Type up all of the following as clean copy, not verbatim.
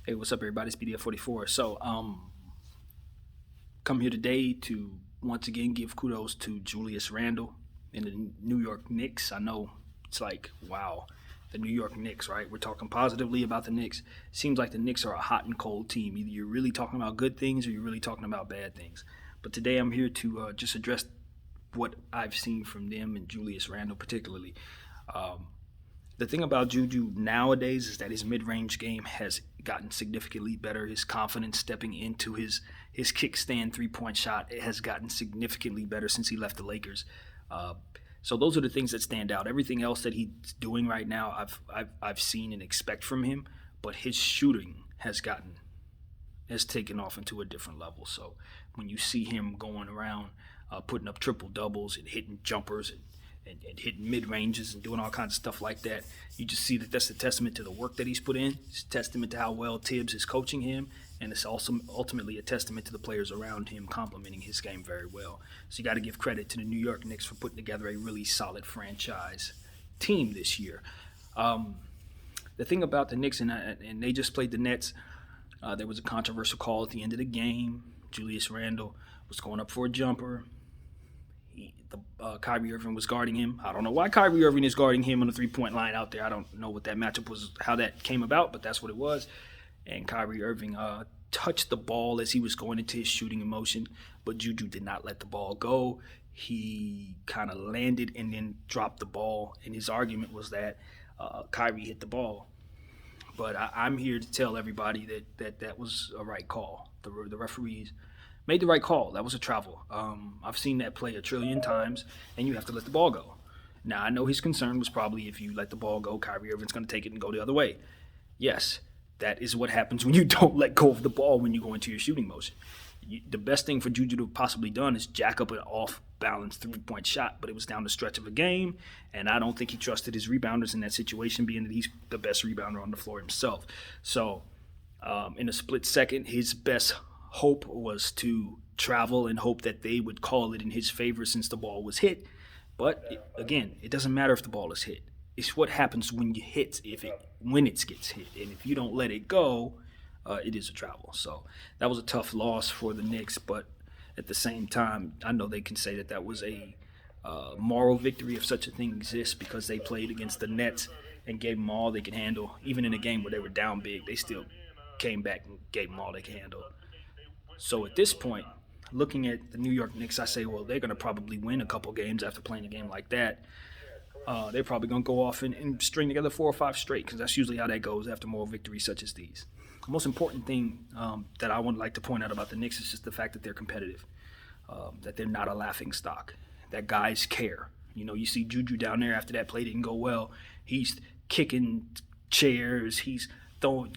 Hey, what's up, everybody? It's BDF44. Come here today to once again give kudos to Julius Randle and the New York Knicks. I know it's like, wow, the New York Knicks, right? We're talking positively about the Knicks. Seems like the Knicks are a hot and cold team. Either you're really talking about good things or you're really talking about bad things. But today I'm here to just address what I've seen from them and Julius Randle particularly. The thing about Juju nowadays is that his mid-range game has gotten significantly better. His confidence stepping into his kickstand three-point shot has gotten significantly better since he left the Lakers. So those are the things that stand out. Everything else that he's doing right now, I've seen and expect from him, but his shooting has taken off into a different level. So when you see him going around putting up triple doubles and hitting jumpers and hitting mid-ranges and doing all kinds of stuff like that, you just see that that's a testament to the work that he's put in. It's a testament to how well Tibbs is coaching him, and it's also ultimately a testament to the players around him complementing his game very well. So you got to give credit to the New York Knicks for putting together a really solid franchise team this year. The thing about the Knicks, and they just played the Nets, there was a controversial call at the end of the game. Julius Randle was going up for a jumper. Kyrie Irving was guarding him. I don't know why Kyrie Irving is guarding him on the three-point line out there. I don't know what that matchup was, how that came about, but that's what it was. And Kyrie Irving touched the ball as he was going into his shooting motion, but Juju did not let the ball go. He kind of landed and then dropped the ball, and his argument was that Kyrie hit the ball. But I'm here to tell everybody that was a right call. The referees made the right call. That was a travel. I've seen that play a trillion times, and you have to let the ball go. Now, I know his concern was probably if you let the ball go, Kyrie Irving's going to take it and go the other way. Yes, that is what happens when you don't let go of the ball when you go into your shooting motion. The best thing for Juju to have possibly done is jack up an off-balance three-point shot, but it was down the stretch of a game, and I don't think he trusted his rebounders in that situation, being that he's the best rebounder on the floor himself. So, in a split second, his best hope was to travel and hope that they would call it in his favor since the ball was hit. But again, it doesn't matter if the ball is hit. It's what happens when you hit, when it gets hit. And if you don't let it go, it is a travel. So that was a tough loss for the Knicks. But at the same time, I know they can say that was a moral victory if such a thing exists, because they played against the Nets and gave them all they could handle. Even in a game where they were down big, they still came back and gave them all they could handle. So at this point, looking at the New York Knicks, I say, well, they're going to probably win a couple games after playing a game like that. They're probably going to go off and string together 4 or 5 straight, because that's usually how that goes after moral victories such as these. The most important thing that I would like to point out about the Knicks is just the fact that they're competitive, that they're not a laughing stock, that guys care. You know, you see Juju down there after that play didn't go well. He's kicking chairs.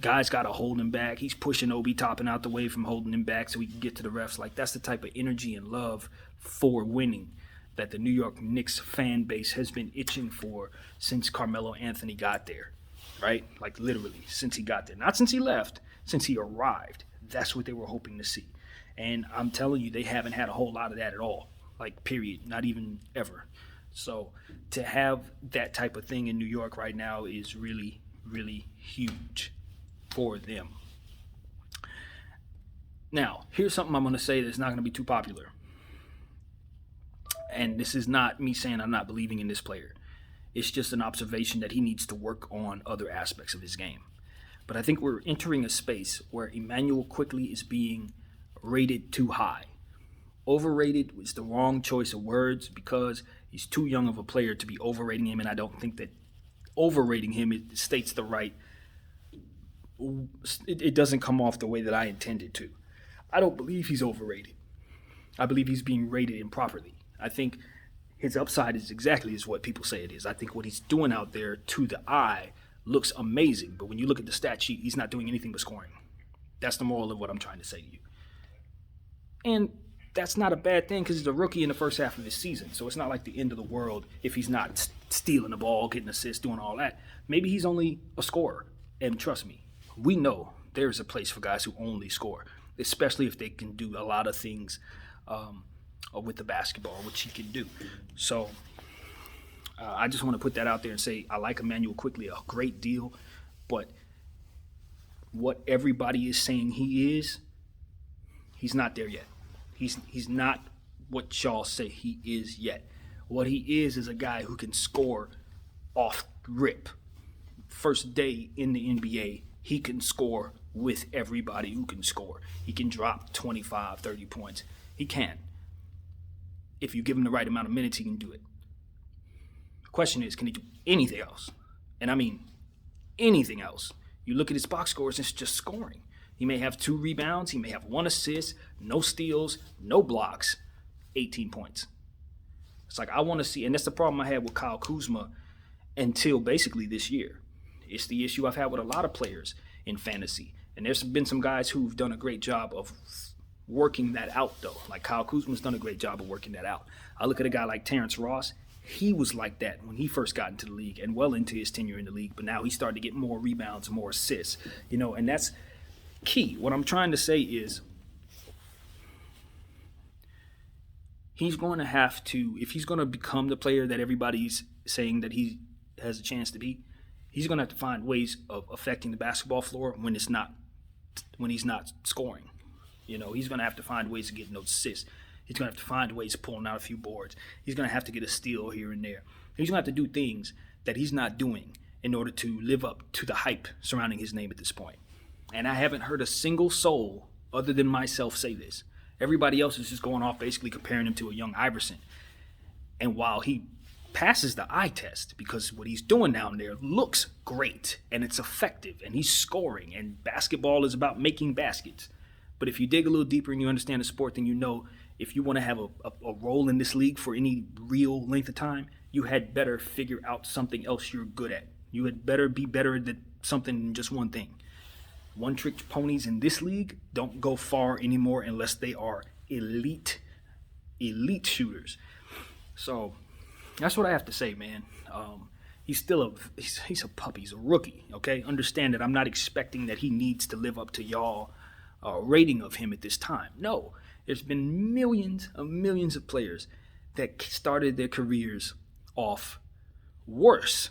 Guys got to hold him back. He's pushing Obi Toppin out the way from holding him back so he can get to the refs. Like, that's the type of energy and love for winning that the New York Knicks fan base has been itching for since Carmelo Anthony got there, right? Like, literally, since he got there. Not since he left, since he arrived. That's what they were hoping to see. And I'm telling you, they haven't had a whole lot of that at all. Like, period. Not even ever. So to have that type of thing in New York right now is really, really huge for them. Now, here's something I'm going to say that's not going to be too popular. And this is not me saying I'm not believing in this player. It's just an observation that he needs to work on other aspects of his game. But I think we're entering a space where Emmanuel Quickley is being rated too high. Overrated is the wrong choice of words, because he's too young of a player to be overrating him, and I don't think that overrating him, it states the right, it doesn't come off the way that I intended to. I don't believe he's overrated. I believe he's being rated improperly. I think his upside is exactly as what people say it is. I think what he's doing out there to the eye looks amazing, but when you look at the stat sheet, he's not doing anything but scoring. That's the moral of what I'm trying to say to you. And that's not a bad thing, because he's a rookie in the first half of his season, so it's not like the end of the world if he's not stealing the ball, getting assists, doing all that. Maybe he's only a scorer, and trust me, we know there's a place for guys who only score, especially if they can do a lot of things with the basketball, which he can do. So I just want to put that out there and say I like Emmanuel Quickley a great deal, but what everybody is saying he is, he's not there yet. He's not what y'all say he is yet. What he is a guy who can score off rip. First day in the NBA, he can score with everybody who can score. He can drop 25, 30 points. He can. If you give him the right amount of minutes, he can do it. The question is, can he do anything else? And I mean anything else. You look at his box scores, it's just scoring. He may have 2 rebounds. He may have 1 assist, no steals, no blocks, 18 points. It's like I want to see, and that's the problem I had with Kyle Kuzma until basically this year. It's the issue I've had with a lot of players in fantasy. And there's been some guys who've done a great job of working that out, though. Like Kyle Kuzma's done a great job of working that out. I look at a guy like Terrence Ross. He was like that when he first got into the league and well into his tenure in the league. But now he's starting to get more rebounds, more assists. And that's key. What I'm trying to say is he's going to have to, if he's going to become the player that everybody's saying that he has a chance to be, he's going to have to find ways of affecting the basketball floor when he's not scoring. He's going to have to find ways of getting those assists. He's going to have to find ways of pulling out a few boards. He's going to have to get a steal here and there. He's going to have to do things that he's not doing in order to live up to the hype surrounding his name at this point. And I haven't heard a single soul other than myself say this. Everybody else is just going off basically comparing him to a young Iverson. And while he passes the eye test, because what he's doing down there looks great and it's effective and he's scoring, and basketball is about making baskets. But if you dig a little deeper and you understand the sport, then you know if you want to have a role in this league for any real length of time, you had better figure out something else you're good at. You had better be better at something than just one thing. One-trick ponies in this league don't go far anymore unless they are elite shooters. So that's what I have to say, man. He's still he's a puppy. He's a rookie, okay? Understand that I'm not expecting that he needs to live up to y'all rating of him at this time. No, there's been millions of players that started their careers off worse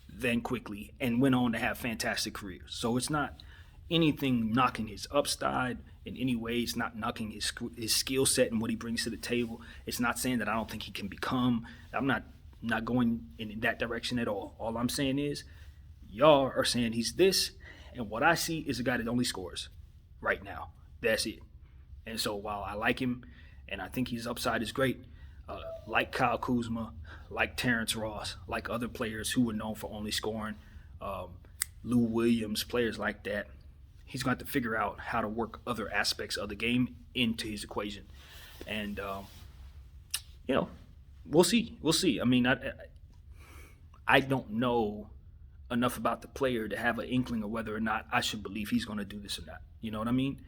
than Quickley and went on to have fantastic careers. So it's not anything knocking his upside in any way. It's not knocking his skill set and what he brings to the table. It's not saying that I don't think he can become. I'm not going in that direction at all. All I'm saying is y'all are saying he's this, and what I see is a guy that only scores right now. That's it. And so while I like him and I think his upside is great, like Kyle Kuzma, like Terrence Ross, like other players who were known for only scoring, Lou Williams, players like that, he's going to have to figure out how to work other aspects of the game into his equation. And, we'll see. We'll see. I mean, I don't know enough about the player to have an inkling of whether or not I should believe he's going to do this or not. You know what I mean?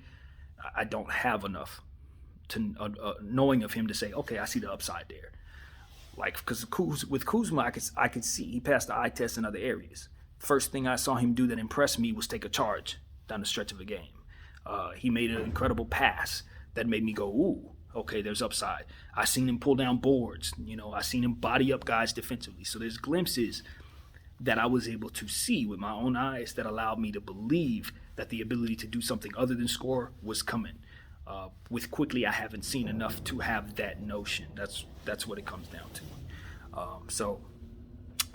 I don't have enough to knowing of him to say, okay, I see the upside there. Like, because with Kuzma, I could see he passed the eye test in other areas. First thing I saw him do that impressed me was take a charge down the stretch of a game. He made an incredible pass that made me go, ooh, okay, there's upside. I seen him pull down boards. I seen him body up guys defensively. So there's glimpses that I was able to see with my own eyes that allowed me to believe that the ability to do something other than score was coming. With Quickley, I haven't seen enough to have that notion. That's what it comes down to. So,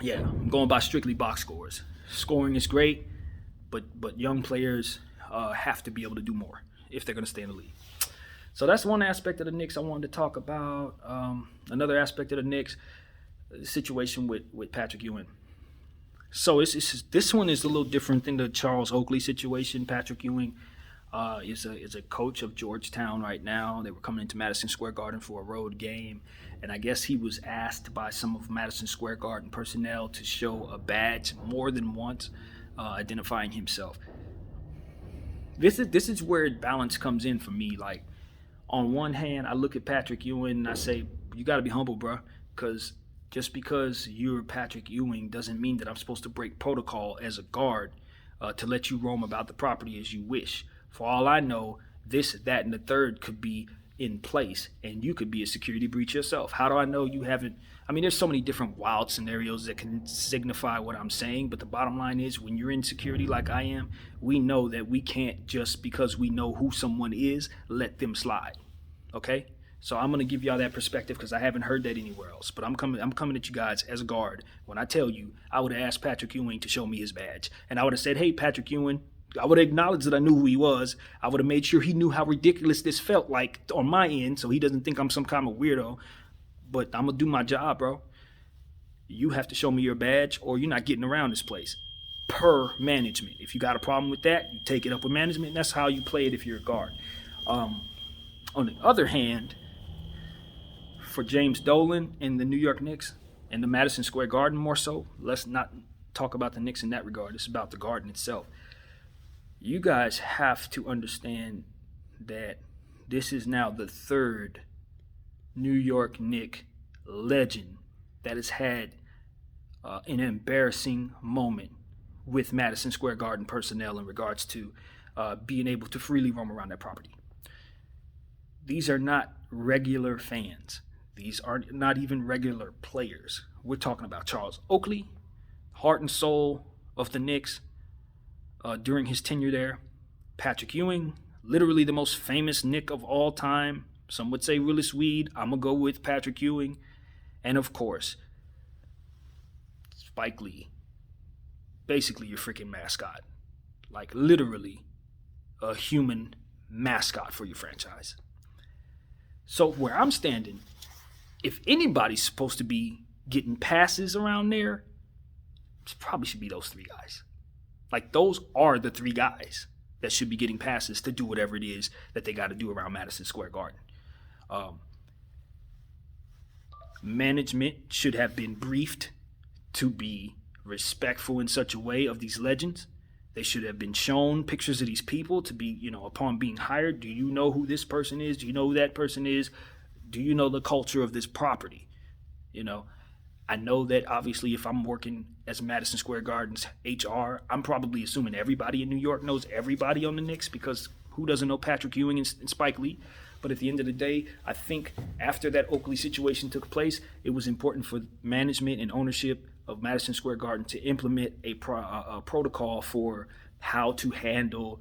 yeah, I'm going by strictly box scores. Scoring is great, but young players have to be able to do more if they're going to stay in the league. So that's one aspect of the Knicks I wanted to talk about. Another aspect of the Knicks, the situation with Patrick Ewing. So this one is a little different than the Charles Oakley situation. Patrick Ewing is a coach of Georgetown right now. They were coming into Madison Square Garden for a road game, and I guess he was asked by some of Madison Square Garden personnel to show a badge more than once, identifying himself. This is where balance comes in for me. Like, on one hand, I look at Patrick Ewing and I say, you got to be humble, bro, because just because you're Patrick Ewing doesn't mean that I'm supposed to break protocol as a guard to let you roam about the property as you wish. For all I know, this, that, and the third could be in place, and you could be a security breach yourself. How do I know you haven't? I mean, there's so many different wild scenarios that can signify what I'm saying, but the bottom line is when you're in security like I am, we know that we can't, just because we know who someone is, let them slide. Okay? So I'm going to give y'all that perspective because I haven't heard that anywhere else. But I'm coming at you guys as a guard. When I tell you, I would have asked Patrick Ewing to show me his badge. And I would have said, hey, Patrick Ewing, I would have acknowledged that I knew who he was. I would have made sure he knew how ridiculous this felt like on my end so he doesn't think I'm some kind of weirdo. But I'm going to do my job, bro. You have to show me your badge or you're not getting around this place. Per management. If you got a problem with that, you take it up with management. And that's how you play it if you're a guard. On the other hand, for James Dolan and the New York Knicks and the Madison Square Garden more so, let's not talk about the Knicks in that regard. It's about the Garden itself. You guys have to understand that this is now the third New York Knicks legend that has had an embarrassing moment with Madison Square Garden personnel in regards to being able to freely roam around that property. These are not regular fans. These are not even regular players. We're talking about Charles Oakley, heart and soul of the Knicks during his tenure there. Patrick Ewing, literally the most famous Knick of all time. Some would say Willis Weed. I'm going to go with Patrick Ewing. And of course, Spike Lee. Basically your freaking mascot. Like literally a human mascot for your franchise. So where I'm standing, if anybody's supposed to be getting passes around there, it probably should be those three guys. Like those are the three guys that should be getting passes to do whatever it is that they got to do around Madison Square Garden. Management should have been briefed to be respectful in such a way of these legends. They should have been shown pictures of these people to be, upon being hired. Do you know who this person is? Do you know who that person is? Do you know the culture of this property? I know that obviously if I'm working as Madison Square Garden's HR, I'm probably assuming everybody in New York knows everybody on the Knicks because who doesn't know Patrick Ewing and Spike Lee? But at the end of the day, I think after that Oakley situation took place, it was important for management and ownership of Madison Square Garden to implement a protocol for how to handle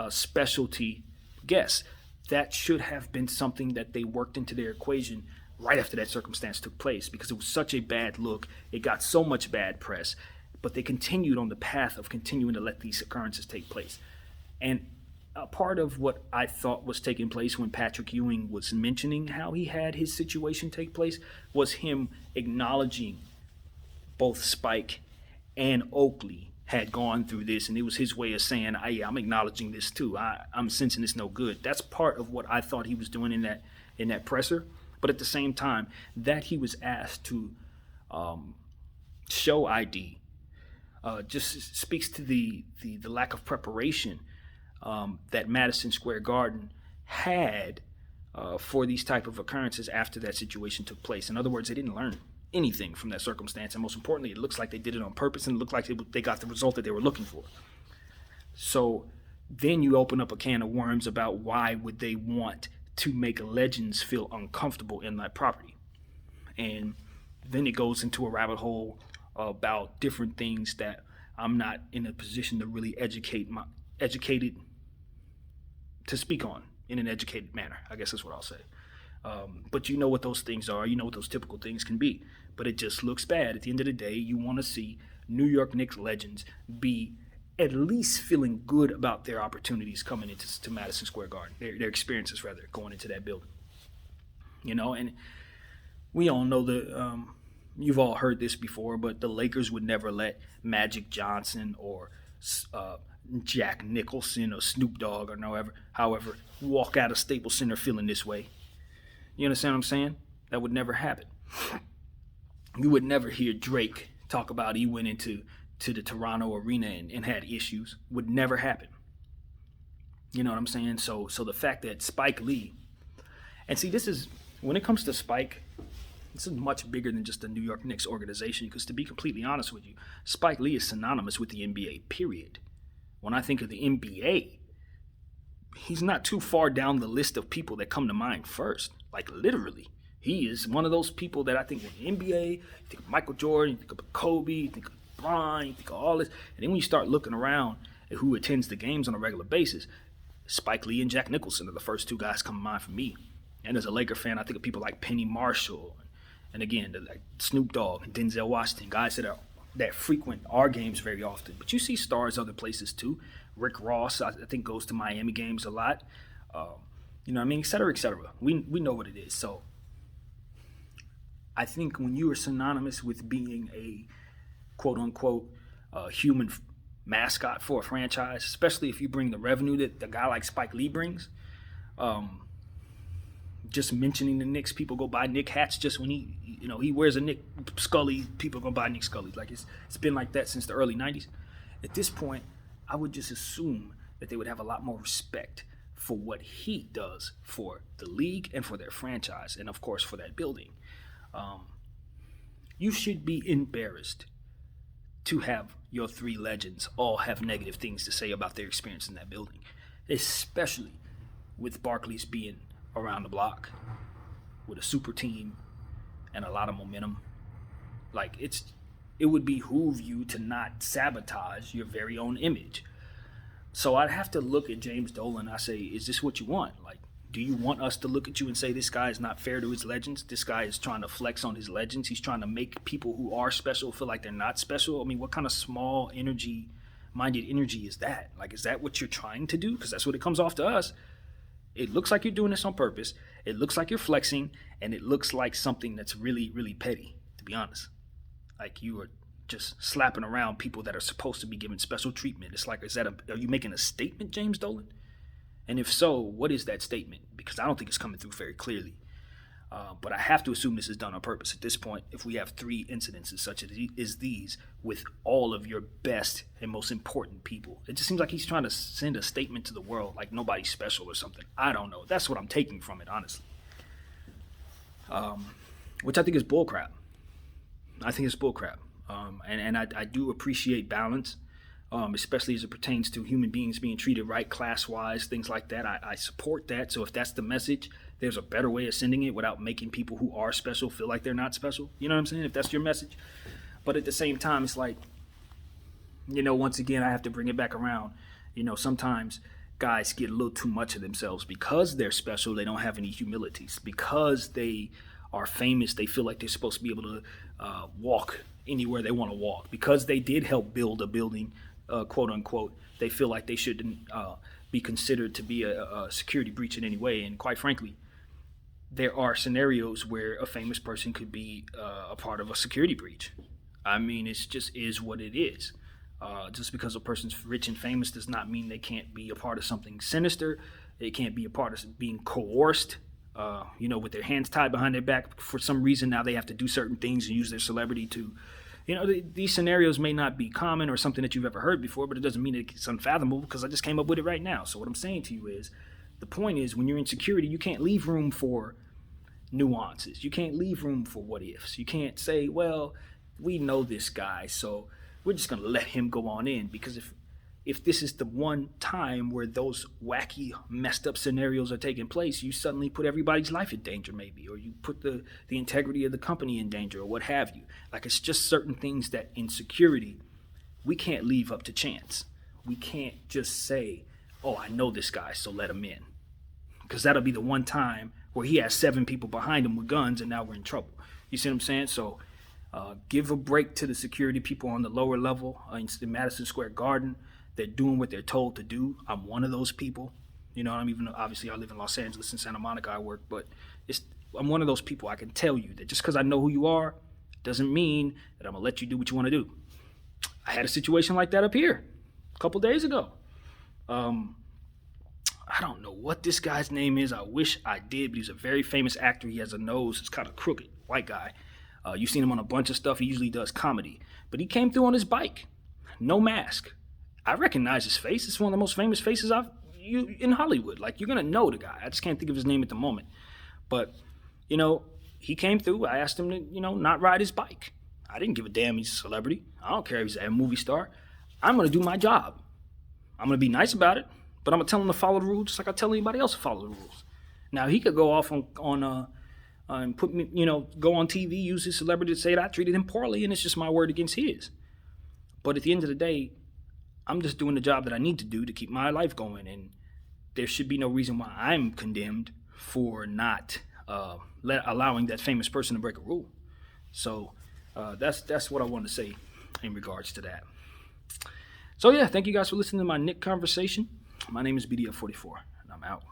specialty guests. That should have been something that they worked into their equation right after that circumstance took place because it was such a bad look. It got so much bad press, but they continued on the path of continuing to let these occurrences take place. And a part of what I thought was taking place when Patrick Ewing was mentioning how he had his situation take place was him acknowledging both Spike and Oakley had gone through this, and it was his way of saying, I'm acknowledging this too. I'm sensing it's no good. That's part of what I thought he was doing in that presser. But at the same time, that he was asked to show ID just speaks to the lack of preparation that Madison Square Garden had for these type of occurrences after that situation took place. In other words, they didn't learn anything from that circumstance, and most importantly, it looks like they did it on purpose, and it looked like they got the result that they were looking for. So then you open up a can of worms about why would they want to make legends feel uncomfortable in that property. And then it goes into a rabbit hole about different things that I'm not in a position to really educated to speak on in an educated manner. I guess that's what I'll say. But you know what those things are. You know what those typical things can be. But it just looks bad. At the end of the day, you want to see New York Knicks legends be at least feeling good about their opportunities coming into Madison Square Garden, their experiences rather, going into that building. And we all know you've all heard this before, but the Lakers would never let Magic Johnson or Jack Nicholson or Snoop Dogg or however walk out of Staples Center feeling this way. You understand what I'm saying? That would never happen. You would never hear Drake talk about he went into the Toronto arena and had issues. Would never happen. You know what I'm saying? So the fact that Spike Lee, and see, this is, when it comes to Spike, this is much bigger than just the New York Knicks organization, because to be completely honest with you, Spike Lee is synonymous with the NBA, period. When I think of the NBA, he's not too far down the list of people that come to mind first. Like, literally. He is one of those people that I think in the NBA, you think of Michael Jordan, you think of Kobe, you think of LeBron, you think of all this. And then when you start looking around at who attends the games on a regular basis, Spike Lee and Jack Nicholson are the first two guys come to mind for me. And as a Laker fan, I think of people like Penny Marshall, and again, like Snoop Dogg and Denzel Washington, guys that frequent our games very often. But you see stars other places too. Rick Ross, I think, goes to Miami games a lot. You know what I mean? Et cetera, et cetera. We know what it is. So I think when you are synonymous with being a quote-unquote human mascot for a franchise, especially if you bring the revenue that a guy like Spike Lee brings, just mentioning the Knicks, people go buy Nick hats just when he wears a Nick Scully, people go buy Nick Scully. Like it's been like that since the early 90s. At this point, I would just assume that they would have a lot more respect for what he does for the league and for their franchise, and of course for that building. You should be embarrassed to have your three legends all have negative things to say about their experience in that building, especially with Barkley's being around the block with a super team and a lot of momentum. Like, it would behoove you to not sabotage your very own image. So I'd have to look at James Dolan. I say, is this what you want? Like, do you want us to look at you and say this guy is not fair to his legends? This guy is trying to flex on his legends. He's trying to make people who are special feel like they're not special. I mean, what kind of small minded energy is that? Like, is that what you're trying to do? Because that's what it comes off to us. It looks like you're doing this on purpose. It looks like you're flexing, and it looks like something that's really, really petty, to be honest. Like, you are just slapping around people that are supposed to be given special treatment. It's like, are you making a statement, James Dolan? And if so, what is that statement? Because I don't think it's coming through very clearly. But I have to assume this is done on purpose at this point. If we have three incidences such as these with all of your best and most important people, it just seems like he's trying to send a statement to the world like nobody's special or something. I don't know. That's what I'm taking from it, honestly. Which I think is bullcrap. I think it's bullcrap. And I do appreciate balance, especially as it pertains to human beings being treated right, class-wise, things like that. I support that. So if that's the message, there's a better way of sending it without making people who are special feel like they're not special. You know what I'm saying? If that's your message. But at the same time, it's like, once again, I have to bring it back around. Sometimes guys get a little too much of themselves. Because they're special, they don't have any humility. Because they are famous, they feel like they're supposed to be able to walk anywhere they want to walk. Because they did help build a building, quote unquote, they feel like they shouldn't be considered to be a security breach in any way. And quite frankly, there are scenarios where a famous person could be a part of a security breach. I mean, it just is what it is. Just because a person's rich and famous does not mean they can't be a part of something sinister. They can't be a part of being coerced, with their hands tied behind their back. For some reason, now they have to do certain things and use their celebrity to, these scenarios may not be common or something that you've ever heard before, but it doesn't mean it's unfathomable because I just came up with it right now. So what I'm saying to you is, the point is, when you're in security, you can't leave room for nuances. You can't leave room for what ifs. You can't say, well, we know this guy, so we're just going to let him go on in. Because if this is the one time where those wacky, messed up scenarios are taking place, you suddenly put everybody's life in danger maybe, or you put the integrity of the company in danger, or what have you. Like, it's just certain things that in security, we can't leave up to chance. We can't just say, oh, I know this guy, so let him in. Because that'll be the one time where he has 7 people behind him with guns and now we're in trouble. You see what I'm saying? So give a break to the security people on the lower level in Madison Square Garden. They're doing what they're told to do. I'm one of those people. Obviously I live in Los Angeles and Santa Monica I work, but I'm one of those people. I can tell you that just because I know who you are doesn't mean that I'm going to let you do what you want to do. I had a situation like that up here a couple days ago. I don't know what this guy's name is. I wish I did, but he's a very famous actor. He has a nose. It's kind of crooked. White guy. You've seen him on a bunch of stuff. He usually does comedy. But he came through on his bike. No mask. I recognize his face. It's one of the most famous faces in Hollywood. Like, you're going to know the guy. I just can't think of his name at the moment. But, he came through. I asked him to, not ride his bike. I didn't give a damn he's a celebrity. I don't care if he's a movie star. I'm going to do my job. I'm going to be nice about it. But I'm gonna tell him to follow the rules just like I tell anybody else to follow the rules. Now he could go off on and put me, go on TV, use his celebrity to say that I treated him poorly, and it's just my word against his. But at the end of the day, I'm just doing the job that I need to do to keep my life going, and there should be no reason why I'm condemned for not allowing that famous person to break a rule. So that's what I want to say in regards to that. So yeah, thank you guys for listening to my Knick conversation. My name is BDF44, and I'm out.